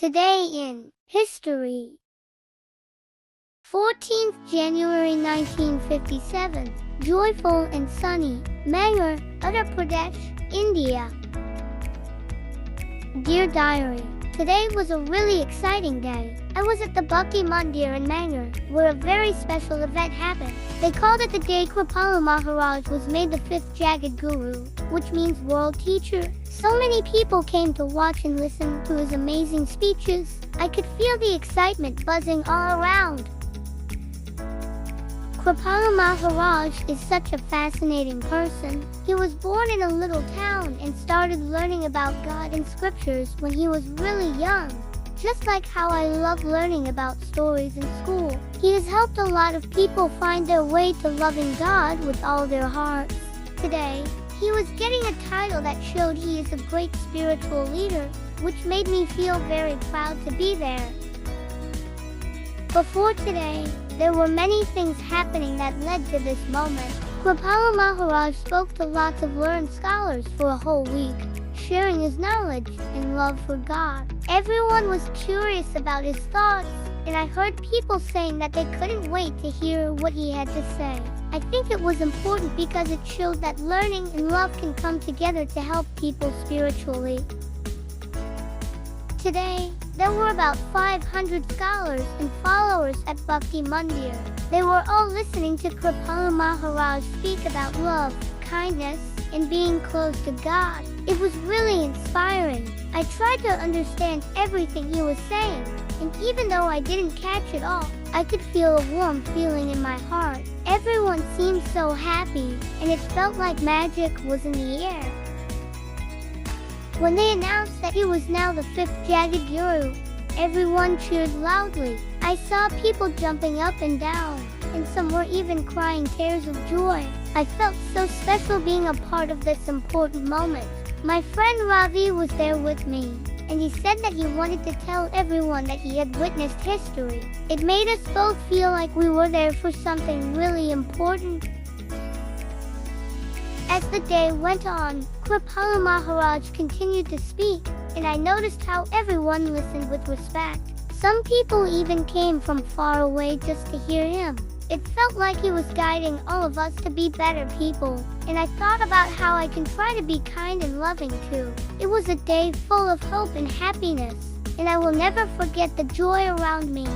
Today in history. 14th January 1957. Joyful and sunny, Mangur, Uttar Pradesh, India. Dear Diary, today was a really exciting day. I was at the Bhakti Mandir in Mangur, where a very special event happened. They called it the day Kripalu Maharaj was made the 5th Jagadguru, which means world teacher. So many people came to watch and listen to his amazing speeches. I could feel the excitement buzzing all around. Kripalu Maharaj is such a fascinating person. He was born in a little town and started learning about God and scriptures when he was really young. Just like how I love learning about stories in school, he has helped a lot of people find their way to loving God with all their hearts. Today, he was getting a title that showed he is a great spiritual leader, which made me feel very proud to be there. Before today, there were many things happening that led to this moment. Kripalu Maharaj spoke to lots of learned scholars for a whole week, sharing his knowledge and love for God. Everyone was curious about his thoughts, and I heard people saying that they couldn't wait to hear what he had to say. I think it was important because it showed that learning and love can come together to help people spiritually. Today, there were about 500 scholars and followers at Bhakti Mandir. They were all listening to Kripalu Maharaj speak about love, kindness, and being close to God. It was really inspiring. I tried to understand everything he was saying, and even though I didn't catch it all, I could feel a warm feeling in my heart. Everyone seemed so happy, and it felt like magic was in the air. When they announced that he was now the 5th Jagadguru, everyone cheered loudly. I saw people jumping up and down, and some were even crying tears of joy. I felt so special being a part of this important moment. My friend Ravi was there with me, and he said that he wanted to tell everyone that he had witnessed history. It made us both feel like we were there for something really important. As the day went on, Kripalu Maharaj continued to speak, and I noticed how everyone listened with respect. Some people even came from far away just to hear him. It felt like he was guiding all of us to be better people, and I thought about how I can try to be kind and loving too. It was a day full of hope and happiness, and I will never forget the joy around me.